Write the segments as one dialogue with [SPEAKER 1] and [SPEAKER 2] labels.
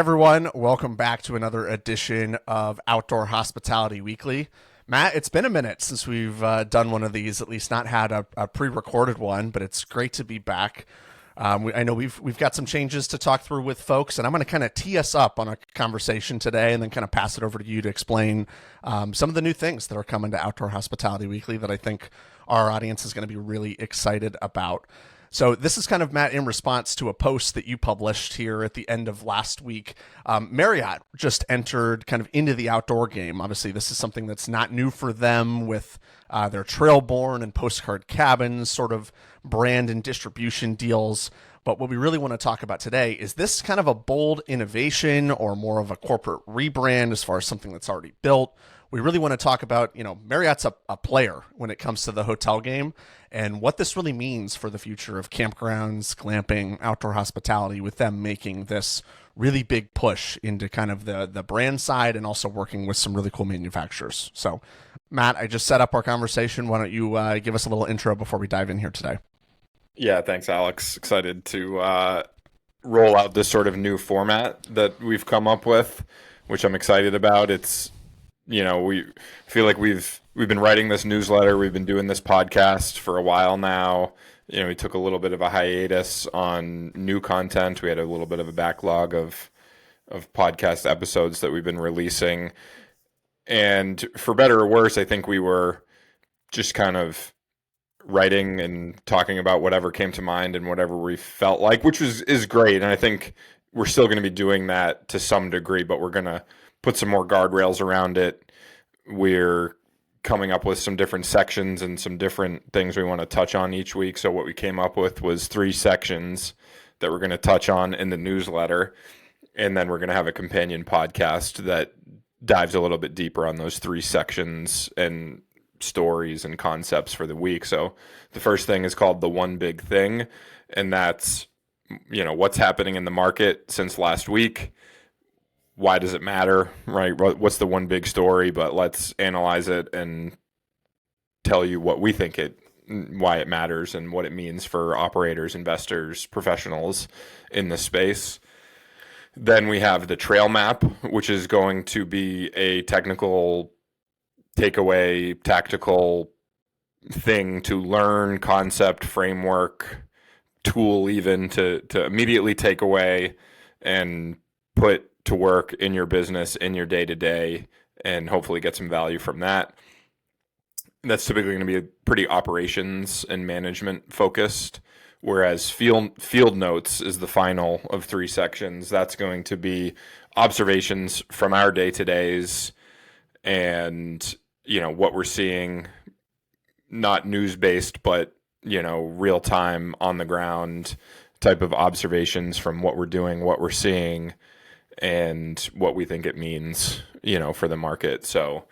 [SPEAKER 1] everyone, welcome back to another edition of Outdoor Hospitality Weekly. Matt, it's been a minute since we've done one of these, at least not had a pre-recorded one, but it's great to be back. I know we've got some changes to talk through with folks, and I'm going to kind of tee us up on a conversation today and then kind of pass it over to you to explain some of the new things that are coming to Outdoor Hospitality Weekly that I think our audience is going to be really excited about. So this is kind of, Matt, in response to a post that you published here at the end of last week. Marriott just entered kind of into the outdoor game. Obviously, this is something that's not new for them with their Trailborn and Postcard Cabins sort of brand and distribution deals. But what we really want to talk about today is this kind of a bold innovation or more of a corporate rebrand as far as something that's already built. We really want to talk about, Marriott's a player when it comes to the hotel game and what this really means for the future of campgrounds, glamping, outdoor hospitality, with them making this really big push into kind of the brand side and also working with some really cool manufacturers. So, Matt, I just set up our conversation. Why don't you give us a little intro before we dive in here today?
[SPEAKER 2] Yeah, thanks, Alex. Excited to roll out this sort of new format that we've come up with, which I'm excited about. It's we feel like we've been writing this newsletter, we've been doing this podcast for a while now. We took a little bit of a hiatus on new content. We had a little bit of a backlog of podcast episodes that we've been releasing. And for better or worse, I think we were just kind of writing and talking about whatever came to mind and whatever we felt like, which is great. And I think we're still going to be doing that to some degree, but we're going to put some more guardrails around it. We're coming up with some different sections and some different things we want to touch on each week. So what we came up with was 3 sections that we're going to touch on in the newsletter. And then we're going to have a companion podcast that dives a little bit deeper on those 3 sections and stories and concepts for the week. So the first thing is called The One Big Thing. And that's, what's happening in the market since last week. Why does it matter, right? What's the one big story? But let's analyze it and tell you what we think why it matters and what it means for operators, investors, professionals in this space. Then we have the trail map, which is going to be a technical takeaway, tactical thing to learn, concept, framework, tool even to immediately take away and put to work in your business, in your day-to-day, and hopefully get some value from that. That's typically going to be pretty operations and management focused, whereas field notes is the final of 3 sections. That's going to be observations from our day-to-days and, what we're seeing, not news-based, but, real-time, on-the-ground type of observations from what we're doing, what we're seeing, and what we think it means, for the market. So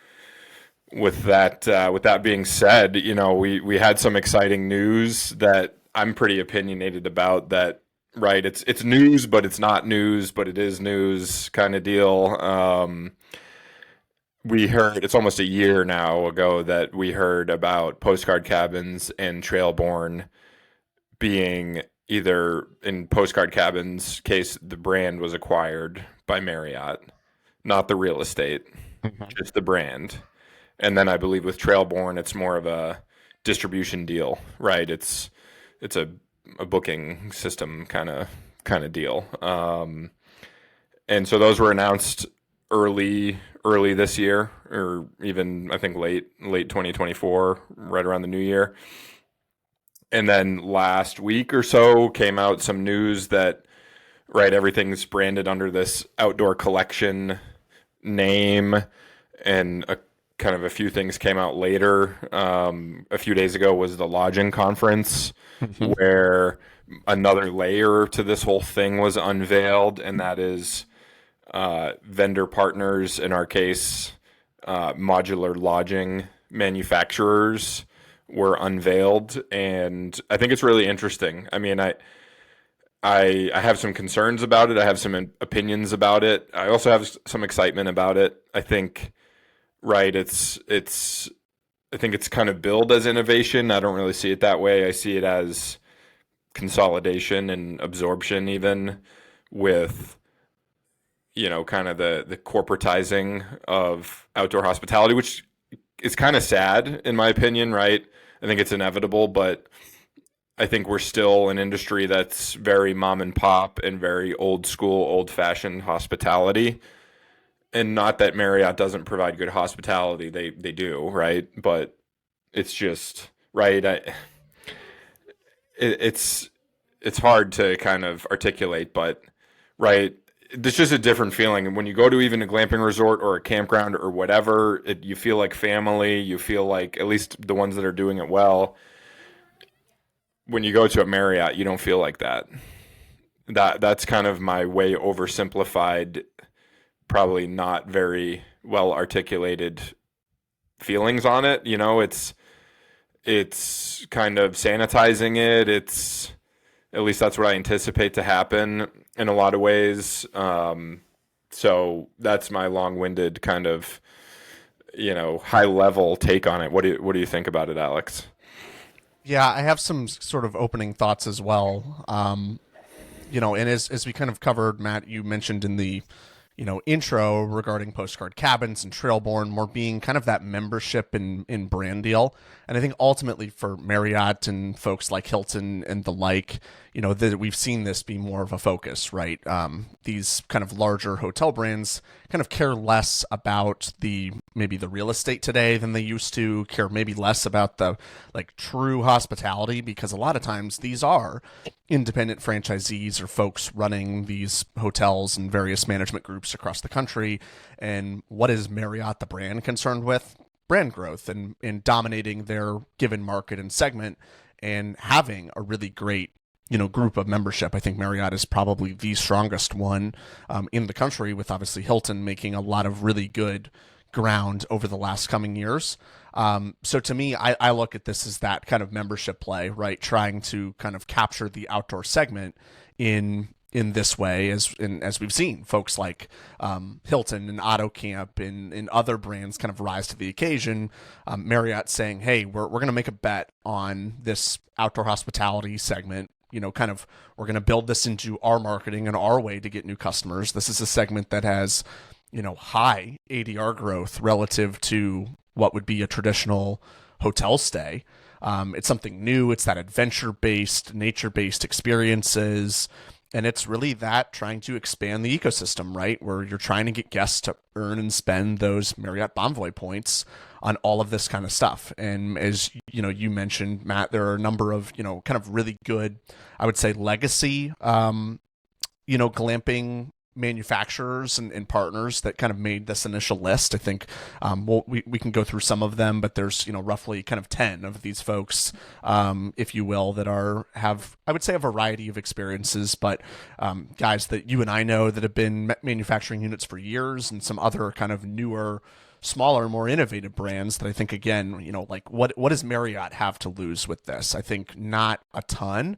[SPEAKER 2] with that being said, we had some exciting news that I'm pretty opinionated about that, right? It's news, but it's not news, but it is news kind of deal. We heard, it's almost a year now ago that we heard about Postcard Cabins and Trailborn being either, in Postcard Cabins case, the brand was acquired by Marriott, not the real estate, just the brand. And then I believe with Trailborn, it's more of a distribution deal, right? It's a booking system kind of deal. And so those were announced early this year, or even I think late 2024, right around the new year. And then last week or so came out some news that, right, everything's branded under this Outdoor Collection name, and a few things came out later. A few days ago was the lodging conference, where another layer to this whole thing was unveiled, and that is vendor partners, in our case, modular lodging manufacturers were unveiled, and I think it's really interesting. I mean, I have some concerns about it. I have some opinions about it. I also have some excitement about it. I think, right, I think it's kind of billed as innovation. I don't really see it that way. I see it as consolidation and absorption, even with kind of the corporatizing of outdoor hospitality, which is kind of sad in my opinion, right? I think it's inevitable, but I think we're still an industry that's very mom and pop and very old school, old fashioned hospitality. And not that Marriott doesn't provide good hospitality, they do, right? But it's just right. It's hard to kind of articulate, but right, it's just a different feeling. And when you go to even a glamping resort or a campground or whatever, you feel like family. You feel like, at least the ones that are doing it well, when you go to a Marriott, you don't feel like that. That's kind of my way oversimplified, probably not very well articulated feelings on it. It's kind of sanitizing it. It's, at least that's what I anticipate to happen in a lot of ways. So that's my long-winded kind of, high-level take on it. What do you think about it, Alex?
[SPEAKER 1] Yeah, I have some sort of opening thoughts as well. And as we kind of covered, Matt, you mentioned in the intro regarding Postcard Cabins and Trailborn more being kind of that membership and brand deal. And I think ultimately for Marriott and folks like Hilton and the like, that we've seen this be more of a focus, right? These kind of larger hotel brands kind of care less about maybe the real estate today than they used to, care maybe less about the like true hospitality, because a lot of times these are independent franchisees or folks running these hotels and various management groups across the country. And what is Marriott, the brand, concerned with? Brand growth and dominating their given market and segment and having a really great group of membership. I think Marriott is probably the strongest one in the country, with obviously Hilton making a lot of really good ground over the last coming years. So to me, I look at this as that kind of membership play, right? Trying to kind of capture the outdoor segment in this way, as we've seen folks like Hilton and AutoCamp and other brands kind of rise to the occasion. Marriott saying, hey, we're going to make a bet on this outdoor hospitality segment. We're going to build this into our marketing and our way to get new customers. This is a segment that has, high ADR growth relative to what would be a traditional hotel stay. It's something new. It's that adventure-based, nature-based experiences. And it's really that trying to expand the ecosystem, right? Where you're trying to get guests to earn and spend those Marriott Bonvoy points on all of this kind of stuff. And as you mentioned, Matt, there are a number of, kind of really good, I would say, legacy, glamping manufacturers and partners that kind of made this initial list. I think we can go through some of them, but there's roughly kind of 10 of these folks, if you will, that have I would say a variety of experiences, but guys that you and I know that have been manufacturing units for years, and some other kind of newer, smaller, more innovative brands that I think, again, like what does Marriott have to lose with this? I think not a ton.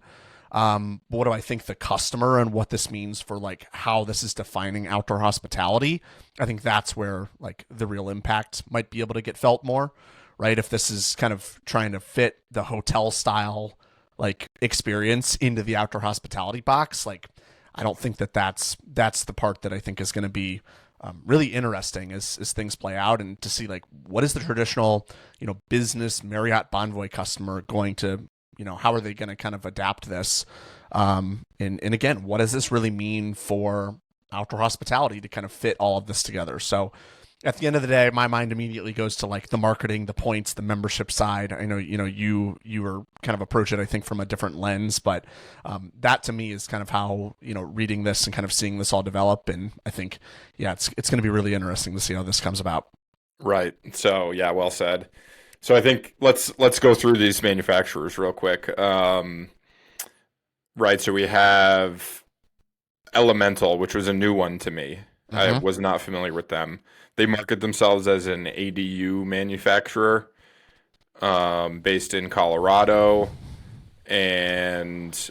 [SPEAKER 1] What do I think the customer and what this means for like how this is defining outdoor hospitality? I think that's where like the real impact might be able to get felt more, right? If this is kind of trying to fit the hotel style like experience into the outdoor hospitality box, like I don't think that's the part that I think is going to be really interesting as things play out, and to see like what is the traditional business Marriott Bonvoy customer going to, how are they going to kind of adapt this? And again, what does this really mean for outdoor hospitality to kind of fit all of this together? So at the end of the day, my mind immediately goes to like the marketing, the points, the membership side. I know, you were kind of approach it, I think, from a different lens, but that to me is kind of how, reading this and kind of seeing this all develop. And I think, yeah, it's going to be really interesting to see how this comes about.
[SPEAKER 2] Right. So yeah, well said. So I think let's go through these manufacturers real quick. Right. So we have Elmntl, which was a new one to me. I was not familiar with them. They market themselves as an ADU manufacturer, based in Colorado, and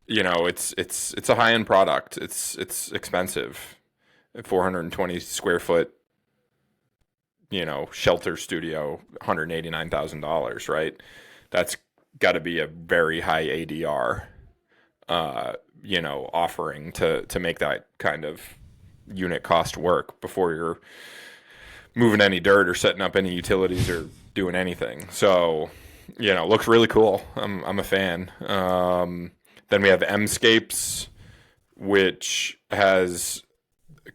[SPEAKER 2] it's a high end product. It's expensive, 420 square foot, shelter studio, $189,000, right? That's got to be a very high ADR, offering to make that kind of unit cost work before you're moving any dirt or setting up any utilities or doing anything. So, looks really cool. I'm a fan. Then we have Mscapes, which has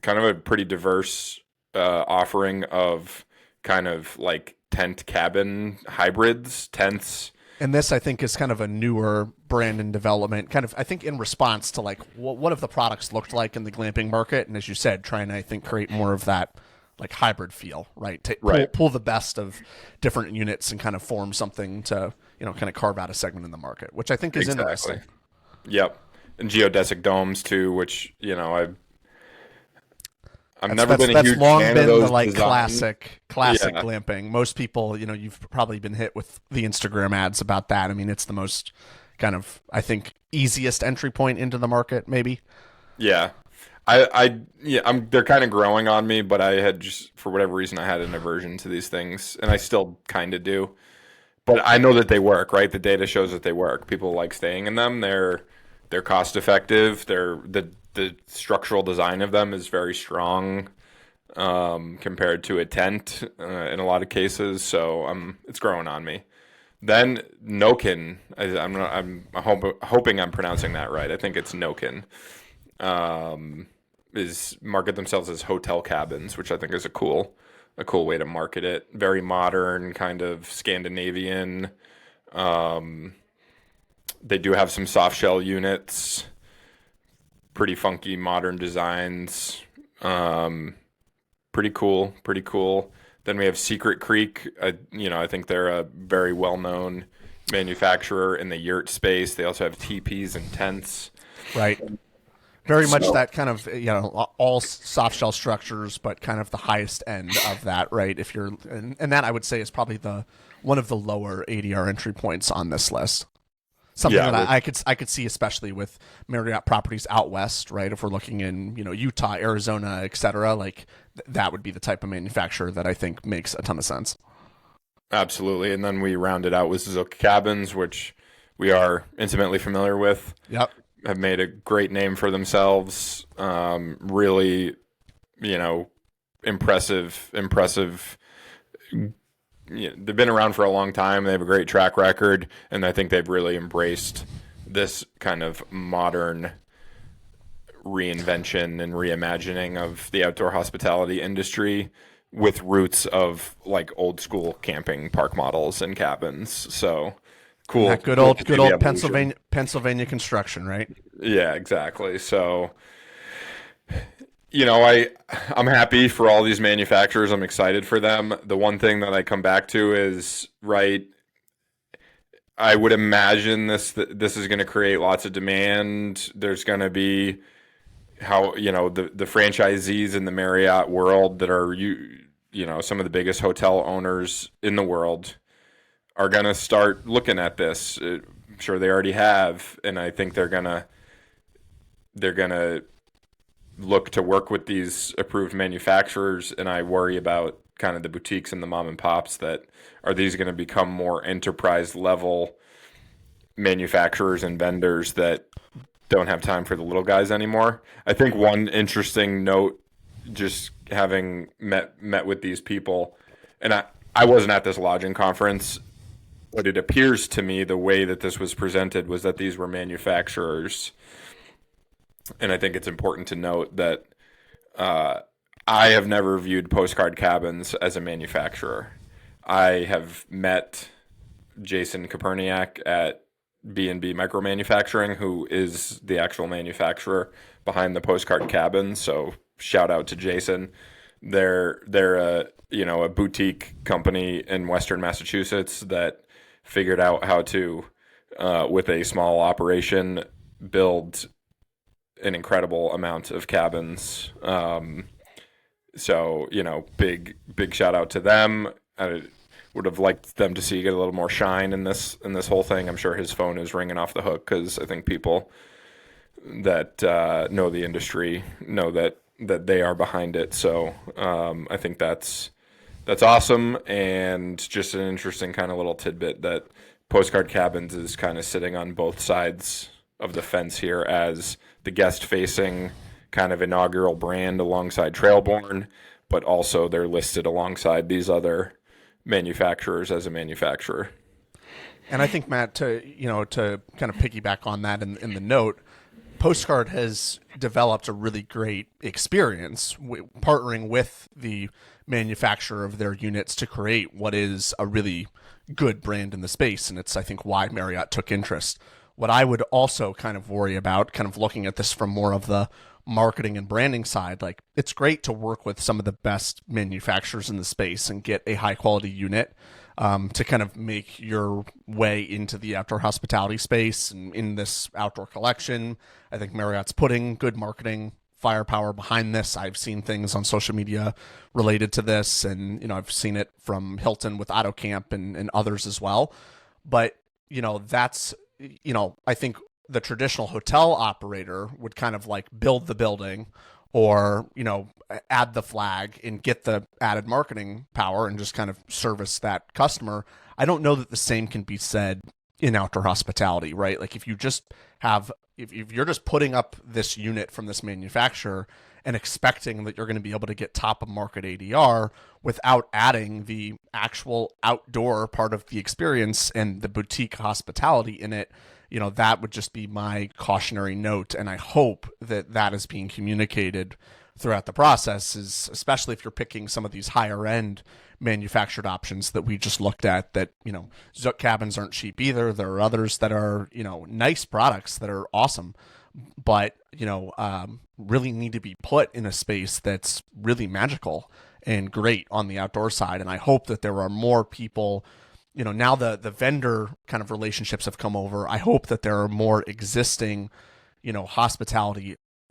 [SPEAKER 2] kind of a pretty diverse offering of kind of like tent cabin hybrids, tents.
[SPEAKER 1] And this, I think, is kind of a newer brand in development, kind of, I think, in response to like what have the products looked like in the glamping market. And as you said, trying to, I think, create more of that like hybrid feel, right? Pull the best of different units and kind of form something to, kind of carve out a segment in the market, which I think is interesting.
[SPEAKER 2] Yep. And geodesic domes too, which, I've never been a huge fan of those
[SPEAKER 1] the like
[SPEAKER 2] designs.
[SPEAKER 1] classic glamping. Most people, you've probably been hit with the Instagram ads about that. I mean, it's the most kind of, I think, easiest entry point into the market, maybe.
[SPEAKER 2] Yeah. They're kind of growing on me, but I had just, for whatever reason, I had an aversion to these things, and I still kind of do. But I know that they work, right? The data shows that they work. People like staying in them. They're cost effective. The structural design of them is very strong compared to a tent in a lot of cases. So it's growing on me. Then Nokken, I'm hoping I'm pronouncing that right. I think it's Nokken. Is market themselves as hotel cabins, which I think is a cool way to market it. Very modern, kind of Scandinavian. They do have some soft shell units, pretty funky modern designs. Pretty cool. Then we have Secret Creek. I think they're a very well-known manufacturer in the yurt space. They also have teepees and tents.
[SPEAKER 1] Right. Very much that kind of, all soft shell structures, but kind of the highest end of that, right? If you're, and that I would say is probably one of the lower ADR entry points on this list. Something that I could see, especially with Marriott properties out west, right? If we're looking in, Utah, Arizona, et cetera, like that would be the type of manufacturer that I think makes a ton of sense.
[SPEAKER 2] Absolutely. And then we rounded out with Zook Cabins, which we are intimately familiar with.
[SPEAKER 1] Yep.
[SPEAKER 2] Have made a great name for themselves. Really, impressive. They've been around for a long time. They have a great track record, and I think they've really embraced this kind of modern reinvention and reimagining of the outdoor hospitality industry with roots of like old school camping park models and cabins. So cool.
[SPEAKER 1] That good old Pennsylvania construction, right?
[SPEAKER 2] Yeah, exactly. So, I'm happy for all these manufacturers. I'm excited for them. The one thing that I come back to is, right, I would imagine this is going to create lots of demand. There's going to be the franchisees in the Marriott world that are some of the biggest hotel owners in the world are going to start looking at this. I'm sure they already have, and I think they're going to look to work with these approved manufacturers, and I worry about kind of the boutiques and the mom and pops. That are these going to become more enterprise level manufacturers and vendors that don't have time for the little guys anymore? I think one interesting note, just having met with these people, and I wasn't at this lodging conference, but it appears to me the way that this was presented was that these were manufacturers. And I think it's important to note that I have never viewed Postcard Cabins as a manufacturer. I have met Jason Koperniak at B&B Micro Manufacturing, who is the actual manufacturer behind the Postcard Cabins. So shout out to Jason. They're a boutique company in Western Massachusetts that figured out how to, with a small operation, build an incredible amount of cabins. So, big shout out to them. I would have liked them to see get a little more shine in this whole thing. I'm sure his phone is ringing off the hook because I think people that know the industry know that they are behind it. So I think that's awesome, and just an interesting kind of little tidbit that Postcard Cabins is kind of sitting on both sides of the fence here as the guest-facing kind of inaugural brand alongside Trailborn, but also they're listed alongside these other manufacturers as a manufacturer.
[SPEAKER 1] And I think, Matt, to kind of piggyback on that in the note, Postcard has developed a really great experience partnering with the manufacturer of their units to create what is a really good brand in the space. And it's, I think, why Marriott took interest. What I would also kind of worry about, kind of looking at this from more of the marketing and branding side, like it's great to work with some of the best manufacturers in the space and get a high quality unit to kind of make your way into the outdoor hospitality space and in this outdoor collection. I think Marriott's putting good marketing firepower behind this. I've seen things on social media related to this, and I've seen it from Hilton with AutoCamp and others as well. But that's I think the traditional hotel operator would kind of like build the building or add the flag and get the added marketing power and just kind of service that customer. I don't know that the same can be said in outdoor hospitality, right? Like if you're just putting up this unit from this manufacturer and expecting that you're going to be able to get top of market ADR without adding the actual outdoor part of the experience and the boutique hospitality in it, that would just be my cautionary note. And I hope that that is being communicated throughout the process, is especially if you're picking some of these higher end manufactured options that we just looked at, that Zook cabins aren't cheap either. There are others that are nice products that are awesome, but really need to be put in a space that's really magical and great on the outdoor side. And I hope that there are more people, now the vendor kind of relationships have come over. I hope that there are more existing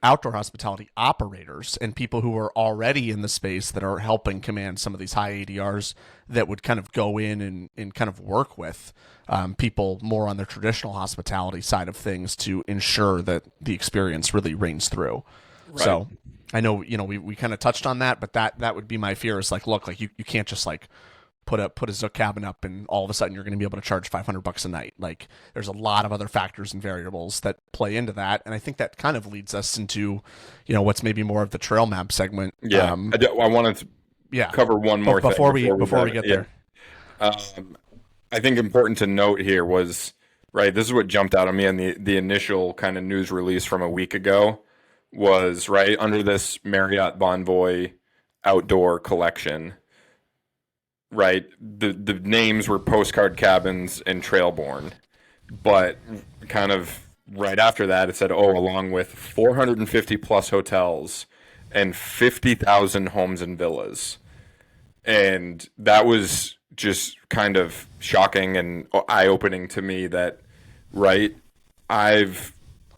[SPEAKER 1] outdoor hospitality operators and people who are already in the space that are helping command some of these high ADRs that would kind of go in and kind of work with people more on the traditional hospitality side of things to ensure that the experience really reigns through. Right. So I know, we kind of touched on that, but that would be my fear, is like, look, like you can't just like put a Zook cabin up and all of a sudden you're going to be able to charge $500 a night. Like there's a lot of other factors and variables that play into that. And I think that kind of leads us into, what's maybe more of the trail map segment.
[SPEAKER 2] Yeah. I wanted to cover one more thing
[SPEAKER 1] before we get there.
[SPEAKER 2] I think important to note here was, right, this is what jumped out at me in the initial kind of news release from a week ago was, right, under this Marriott Bonvoy outdoor collection, right, the names were Postcard Cabins and Trailborn, but kind of right after that it said, along with 450 plus hotels and 50,000 homes and villas. And that was just kind of shocking and eye-opening to me that, right, I've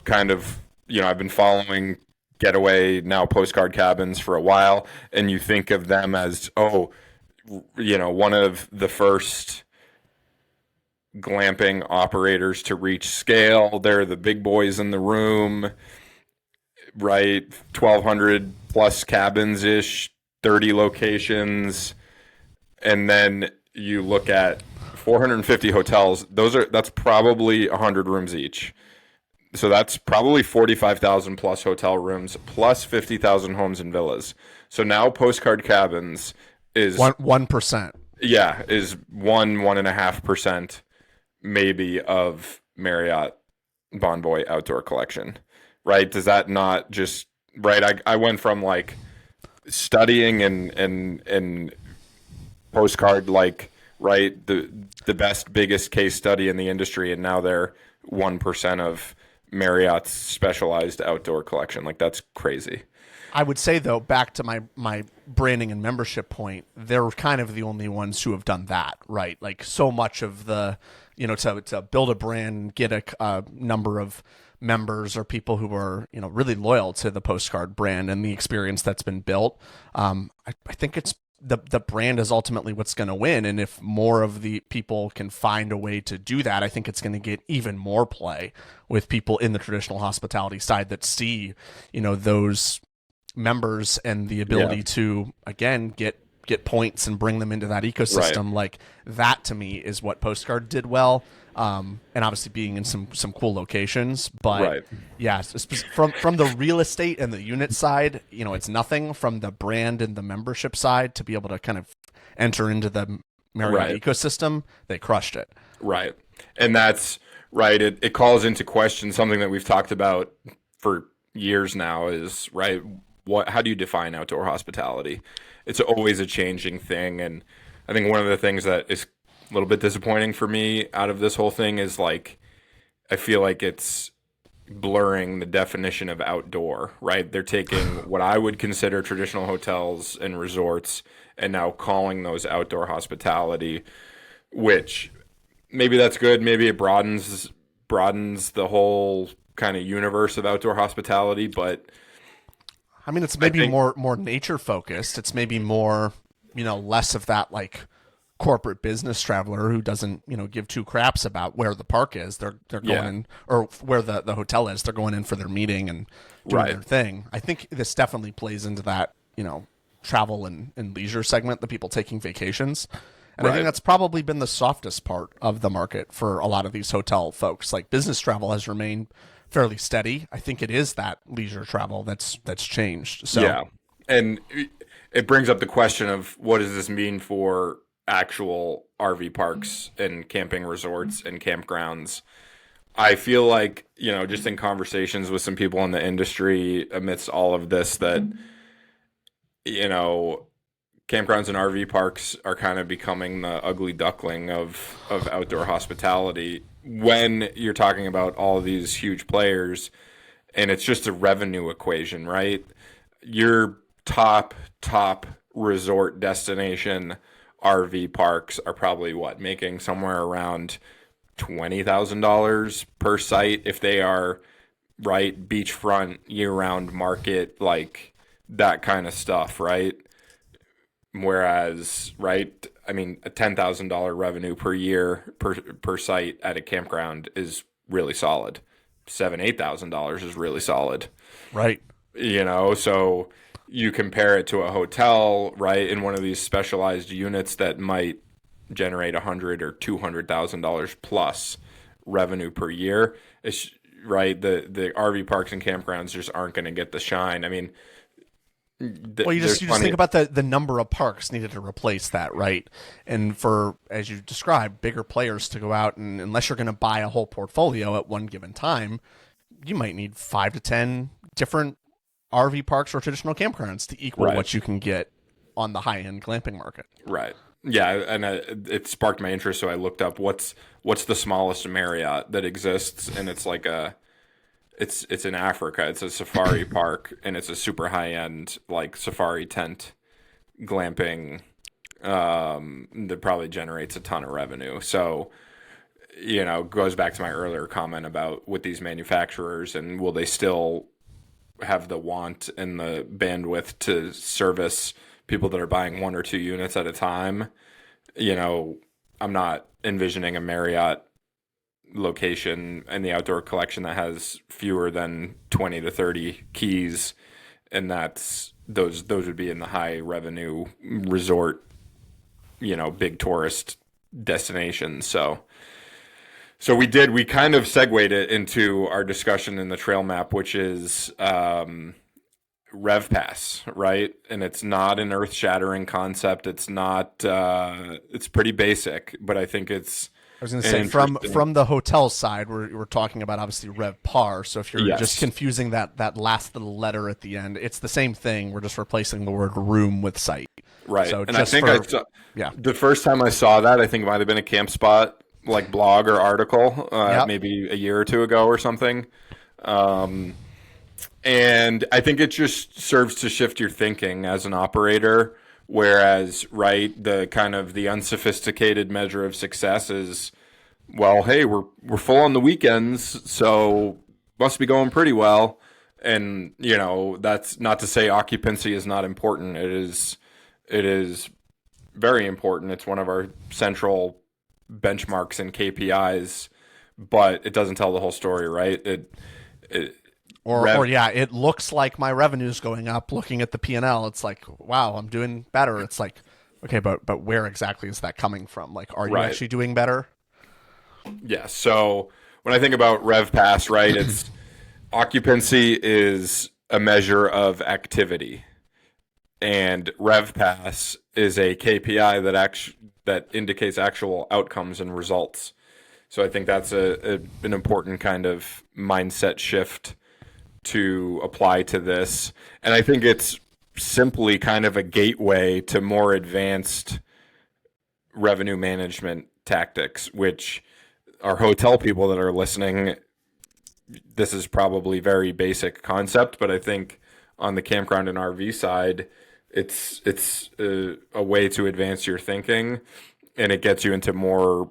[SPEAKER 2] kind of, I've been following Getaway, now Postcard Cabins, for a while, and you think of them as, one of the first glamping operators to reach scale. They're the big boys in the room, right? 1,200 plus cabins-ish, 30 locations. And then you look at 450 hotels. That's probably 100 rooms each. So that's probably 45,000 plus hotel rooms plus 50,000 homes and villas. So now Postcard Cabins is
[SPEAKER 1] 1%.
[SPEAKER 2] Yeah, is 1.5% maybe of Marriott Bonvoy outdoor collection, right? Does that not just, right? I went from like studying and Postcard, like, right, the best, biggest case study in the industry, and now they're 1% of Marriott's specialized outdoor collection. Like, that's crazy.
[SPEAKER 1] I would say, though, back to my branding and membership point, they're kind of the only ones who have done that, right? Like, so much of the, to build a brand, get a number of members or people who are, really loyal to the Postcard brand and the experience that's been built. I think it's the brand is ultimately what's going to win. And if more of the people can find a way to do that, I think it's going to get even more play with people in the traditional hospitality side that see, those members and the ability to, again, get points and bring them into that ecosystem. Right. Like that, to me, is what Postcard did well. and obviously being in some cool locations. But
[SPEAKER 2] Right.
[SPEAKER 1] yeah, from the real estate and the unit side, it's nothing. From the brand and the membership side, to be able to kind of enter into the Marriott
[SPEAKER 2] Right.
[SPEAKER 1] ecosystem, they crushed it.
[SPEAKER 2] Right. And that's right. It calls into question something that we've talked about for years now is right. How do you define outdoor hospitality? It's always a changing thing. And I think one of the things that is a little bit disappointing for me out of this whole thing is like, I feel like it's blurring the definition of outdoor, right? They're taking what I would consider traditional hotels and resorts and now calling those outdoor hospitality, which maybe that's good. Maybe it broadens the whole kind of universe of outdoor hospitality, but
[SPEAKER 1] I mean, it's maybe more nature focused. It's maybe more, less of that like corporate business traveler who doesn't, give two craps about where the park is. They're going in, or where the hotel is. They're going in for their meeting and doing their thing. I think this definitely plays into that, travel and leisure segment, the people taking vacations. And I think that's probably been the softest part of the market for a lot of these hotel folks. Like business travel has remained fairly steady. I think it is that leisure travel that's changed. So
[SPEAKER 2] yeah, and it brings up the question of what does this mean for actual RV parks and camping resorts and campgrounds? I feel like, just in conversations with some people in the industry amidst all of this, that, campgrounds and RV parks are kind of becoming the ugly duckling of outdoor hospitality when you're talking about all of these huge players, and it's just a revenue equation, right? Your top resort destination RV parks are probably making somewhere around $20,000 per site if they are right beachfront year-round market, like that kind of stuff, right? Whereas, right, I mean, a $10,000 revenue per year per site at a campground is really solid. $8,000 is really solid,
[SPEAKER 1] right.
[SPEAKER 2] So you compare it to a hotel, right, in one of these specialized units that might generate $100,000 or $200,000 plus revenue per year. It's right. The RV parks and campgrounds just aren't going to get the shine. I mean,
[SPEAKER 1] well, you just think about the number of parks needed to replace that, right? And for, as you described, bigger players to go out, and unless you're going to buy a whole portfolio at one given time, you might need 5 to 10 different RV parks or traditional campgrounds to equal what you can get on the high-end glamping market.
[SPEAKER 2] Right. Yeah, and it sparked my interest, so I looked up what's the smallest Marriott that exists, and it's like it's in Africa. It's a safari park, and it's a super high-end like safari tent glamping that probably generates a ton of revenue. So, goes back to my earlier comment about with these manufacturers, and will they still have the want and the bandwidth to service people that are buying 1 or 2 units at a time? I'm not envisioning a Marriott location in the outdoor collection that has fewer than 20 to 30 keys, and that's those would be in the high revenue resort, big tourist destinations. So we kind of segued it into our discussion in the trail map, which is RevPass, right? And it's not an earth-shattering concept. It's not. It's pretty basic, but I think it's.
[SPEAKER 1] I was going to say from the hotel side, we're talking about obviously RevPAR. So if you're just confusing that last little letter at the end, it's the same thing. We're just replacing the word room with site.
[SPEAKER 2] Right.
[SPEAKER 1] So
[SPEAKER 2] and I think the first time I saw that, I think it might have been a CampSpot like blog or article, maybe a year or two ago or something. And I think it just serves to shift your thinking as an operator. Whereas, right, the kind of the unsophisticated measure of success is, well, hey, we're full on the weekends, so must be going pretty well. And, that's not to say occupancy is not important. It is very important. It's one of our central benchmarks and KPIs, but it doesn't tell the whole story, right?
[SPEAKER 1] It looks like my revenue's going up. Looking at the P&L, it's like, wow, I'm doing better. It's like, okay, but where exactly is that coming from? Like, are you actually doing better?
[SPEAKER 2] Yeah. So when I think about RevPass, right, it's occupancy is a measure of activity, and RevPass is a KPI that indicates actual outcomes and results. So I think that's an important kind of mindset shift to apply to this. And I think it's simply kind of a gateway to more advanced revenue management tactics, which our hotel people that are listening, this is probably very basic concept, but I think on the campground and RV side, it's a way to advance your thinking, and it gets you into more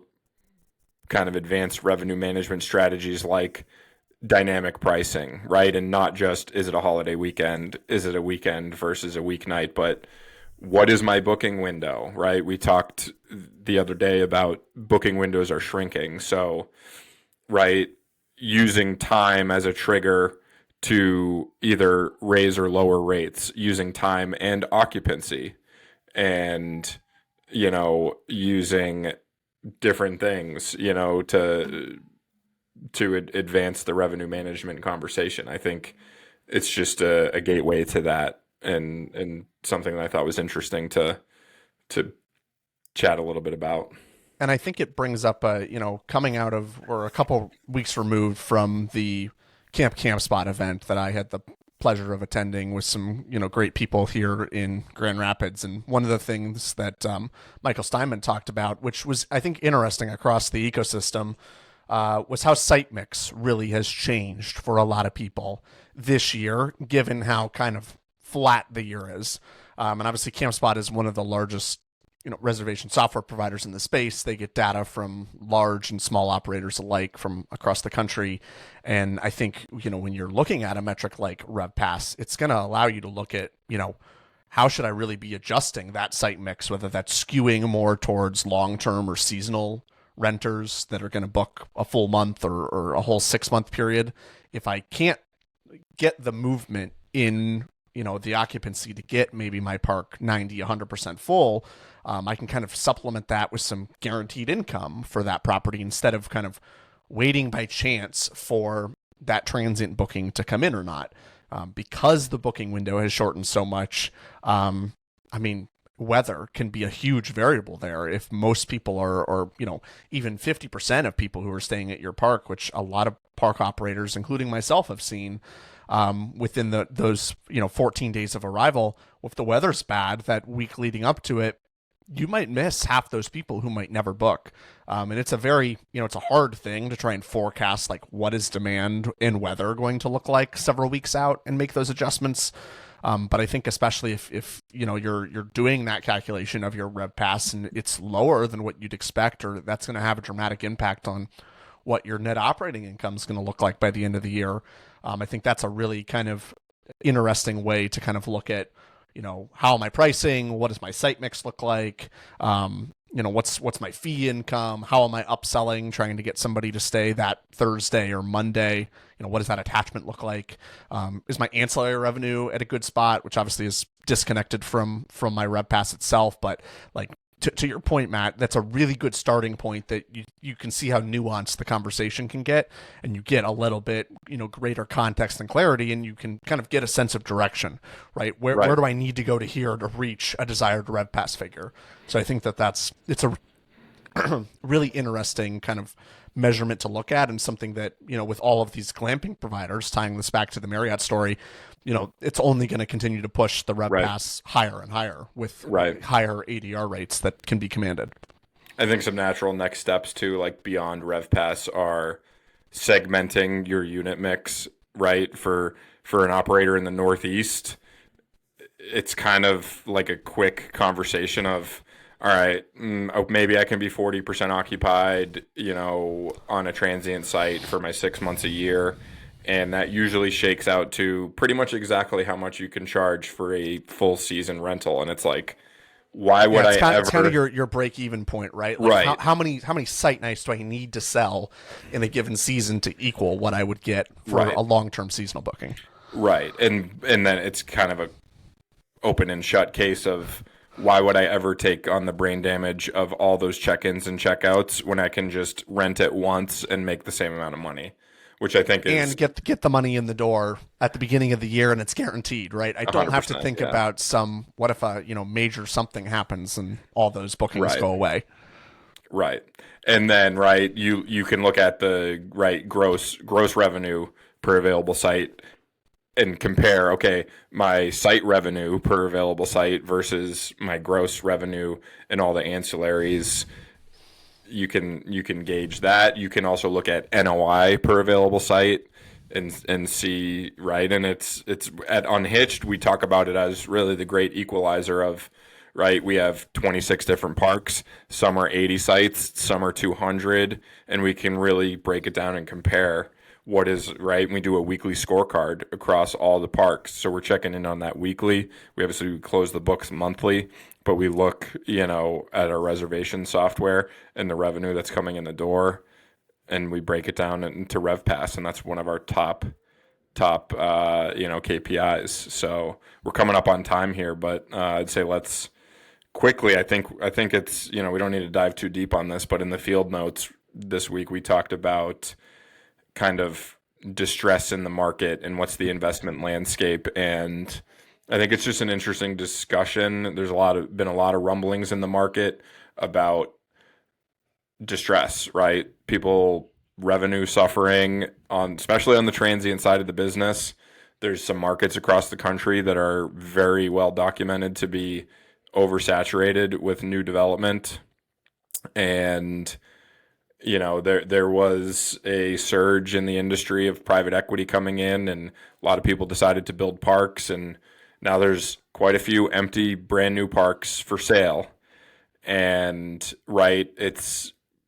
[SPEAKER 2] kind of advanced revenue management strategies like dynamic pricing, right? And not just, is it a holiday weekend? Is it a weekend versus a weeknight? But what is my booking window, right? We talked the other day about booking windows are shrinking. So, right, using time as a trigger to either raise or lower rates, using time and occupancy, and, using different things, to advance the revenue management conversation. I think it's just a gateway to that, and something that I thought was interesting to chat a little bit about.
[SPEAKER 1] And I think it brings up coming out of, or a couple weeks removed from the Camp Spot event that I had the pleasure of attending with some great people here in Grand Rapids. And one of the things that Michael Steinman talked about, which was, I think, interesting across the ecosystem, was how site mix really has changed for a lot of people this year, given how kind of flat the year is. And obviously CampSpot is one of the largest reservation software providers in the space. They get data from large and small operators alike from across the country. And I think, when you're looking at a metric like RevPass, it's going to allow you to look at, how should I really be adjusting that site mix, whether that's skewing more towards long-term or seasonal renters that are going to book a full month or a whole 6-month period. If I can't get the movement in, the occupancy to get maybe my park 90, 100% full, I can kind of supplement that with some guaranteed income for that property instead of kind of waiting by chance for that transient booking to come in or not. Because the booking window has shortened so much, weather can be a huge variable there. If most people are even 50% of people who are staying at your park, which a lot of park operators, including myself, have seen within those 14 days of arrival, if the weather's bad that week leading up to it, you might miss half those people who might never book. And it's a very, it's a hard thing to try and forecast, like, what is demand and weather going to look like several weeks out and make those adjustments. But I think especially if you're doing that calculation of your RevPass and it's lower than what you'd expect, or that's going to have a dramatic impact on what your net operating income is going to look like by the end of the year. I think that's a really kind of interesting way to kind of look at, how am I pricing? What does my site mix look like? What's my fee income? How am I upselling, trying to get somebody to stay that Thursday or Monday? What does that attachment look like? Is my ancillary revenue at a good spot, which obviously is disconnected from my RevPass itself, but like, to your point, Matt, that's a really good starting point that you can see how nuanced the conversation can get, and you get a little bit, greater context and clarity, and you can kind of get a sense of direction, right? Where do I need to go to here to reach a desired RevPass figure? So I think it's a really interesting kind of measurement to look at, and something that, with all of these glamping providers, tying this back to the Marriott story, it's only going to continue to push the RevPass higher and higher with higher ADR rates that can be commanded.
[SPEAKER 2] I think some natural next steps too, like beyond RevPass, are segmenting your unit mix, right? For an operator in the Northeast, it's kind of like a quick conversation of, all right, maybe I can be 40% occupied, on a transient site for my 6 months a year. And that usually shakes out to pretty much exactly how much you can charge for a full season rental. And it's like, why would
[SPEAKER 1] it's kind of your break even point, right? Like,
[SPEAKER 2] right.
[SPEAKER 1] How many site nights do I need to sell in a given season to equal what I would get for a long-term seasonal booking?
[SPEAKER 2] Right. And then it's kind of a open and shut case of, why would I ever take on the brain damage of all those check-ins and check-outs when I can just rent it once and make the same amount of money, which I think is
[SPEAKER 1] And get the money in the door at the beginning of the year, and it's guaranteed, right? I don't have to
[SPEAKER 2] 100%.
[SPEAKER 1] think
[SPEAKER 2] Yeah.
[SPEAKER 1] about what if a major something happens and all those bookings
[SPEAKER 2] Right.
[SPEAKER 1] go away.
[SPEAKER 2] Right. And then you can look at the gross revenue per available site and compare, okay, my site revenue per available site versus my gross revenue and all the ancillaries. You can gauge that. You can also look at NOI per available site and see, right. And it's at Unhitched, we talk about it as really the great equalizer of, right, we have 26 different parks. Some are 80 sites, some are 200, and we can really break it down and compare what is right. We do a weekly scorecard across all the parks, so we're checking in on that weekly. We obviously close the books monthly, but we look, at our reservation software and the revenue that's coming in the door, and we break it down into RevPass, and that's one of our top KPIs. So we're coming up on time here, but I'd say let's quickly. I think it's, we don't need to dive too deep on this, but in the field notes this week we talked about kind of distress in the market and what's the investment landscape. And I think it's just an interesting discussion. There's been a lot of rumblings in the market about distress, right? People revenue suffering especially on the transient side of the business. There's some markets across the country that are very well documented to be oversaturated with new development. And there was a surge in the industry of private equity coming in, and a lot of people decided to build parks, and now there's quite a few empty brand new parks for sale. And right,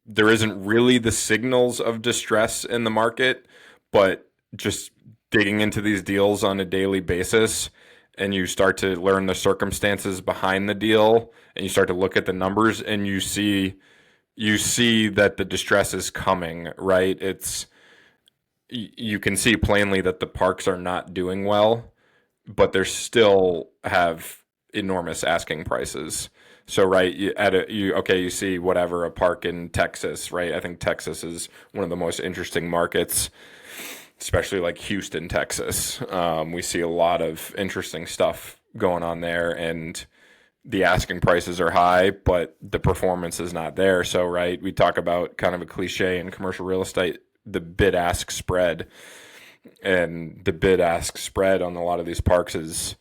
[SPEAKER 2] there isn't really the signals of distress in the market, but just digging into these deals on a daily basis, and you start to learn the circumstances behind the deal, and you start to look at the numbers, and you see that the distress is coming, right? You can see plainly that the parks are not doing well, but they still have enormous asking prices. So, right, you see whatever, a park in Texas, right? I think Texas is one of the most interesting markets, especially like Houston, Texas. We see a lot of interesting stuff going on there, and the asking prices are high, but the performance is not there. So, right, we talk about kind of a cliche in commercial real estate, the bid-ask spread. And the bid-ask spread on a lot of these parks is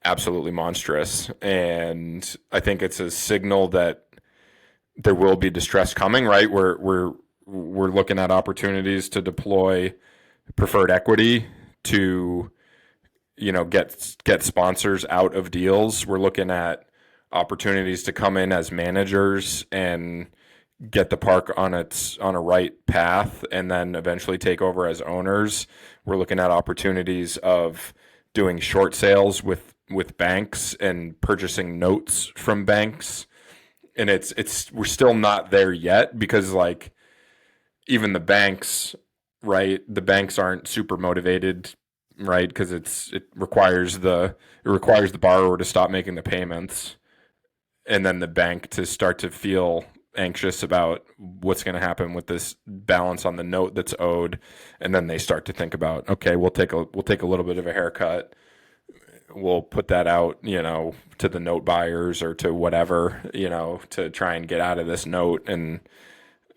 [SPEAKER 2] absolutely monstrous. And I think it's a signal that there will be distress coming, right? We're looking at opportunities to deploy preferred equity to, get sponsors out of deals. We're looking at opportunities to come in as managers and get the park on a right path, and then eventually take over as owners. We're looking at opportunities of doing short sales with banks and purchasing notes from banks. And we're still not there yet, because like even the banks, right? The banks aren't super motivated, right? Because it requires the borrower to stop making the payments, and then the bank to start to feel anxious about what's going to happen with this balance on the note that's owed. And then they start to think about, okay, we'll take a little bit of a haircut. We'll put that out, to the note buyers or to whatever, to try and get out of this note. And,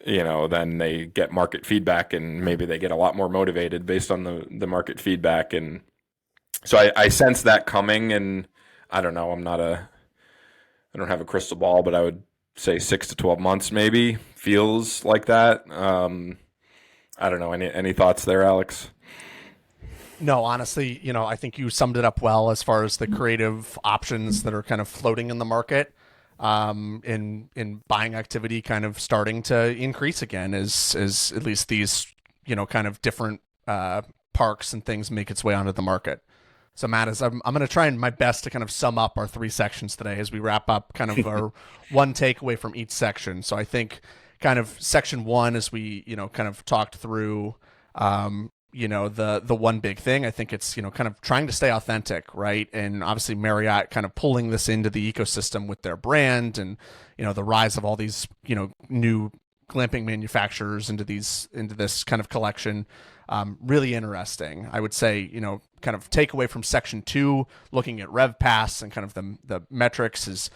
[SPEAKER 2] then they get market feedback, and maybe they get a lot more motivated based on the market feedback. And so I sense that coming, and I don't know, I don't have a crystal ball, but I would say 6 to 12 months maybe feels like that. I don't know. Any thoughts there, Alex?
[SPEAKER 1] No, honestly, I think you summed it up well as far as the creative options that are kind of floating in the market. In buying activity kind of starting to increase again as at least these, kind of different parks and things make its way onto the market. So Matt, I'm going to try my best to kind of sum up our three sections today as we wrap up kind of our one takeaway from each section. So I think kind of section one, as we, kind of talked through, the one big thing. I think it's, kind of trying to stay authentic, right? And obviously Marriott kind of pulling this into the ecosystem with their brand and, the rise of all these, new glamping manufacturers into this kind of collection. Really interesting. I would say, kind of take away from section 2, looking at RevPass and kind of the metrics is,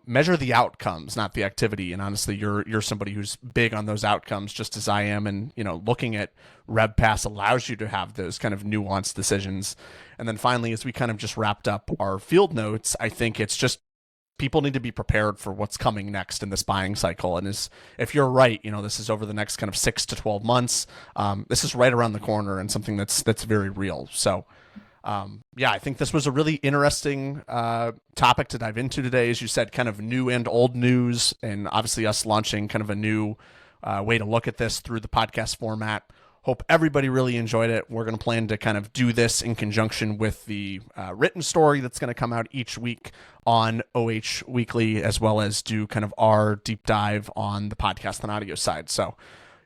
[SPEAKER 1] measure the outcomes, not the activity. And honestly, you're somebody who's big on those outcomes, just as I am. And, looking at RevPass allows you to have those kind of nuanced decisions. And then finally, as we kind of just wrapped up our field notes, I think it's just people need to be prepared for what's coming next in this buying cycle. And if you're right, this is over the next kind of 6 to 12 months. This is right around the corner and something that's very real. So, I think this was a really interesting topic to dive into today. As you said, kind of new and old news, and obviously us launching kind of a new way to look at this through the podcast format. Hope everybody really enjoyed it. We're going to plan to kind of do this in conjunction with the written story that's going to come out each week on OH Weekly, as well as do kind of our deep dive on the podcast and audio side. So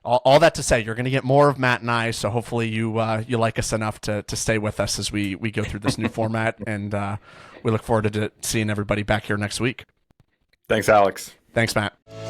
[SPEAKER 1] all that to say, you're going to get more of Matt and I. So hopefully you like us enough to stay with us as we go through this new format. And we look forward to seeing everybody back here next week.
[SPEAKER 2] Thanks, Alex.
[SPEAKER 1] Thanks, Matt.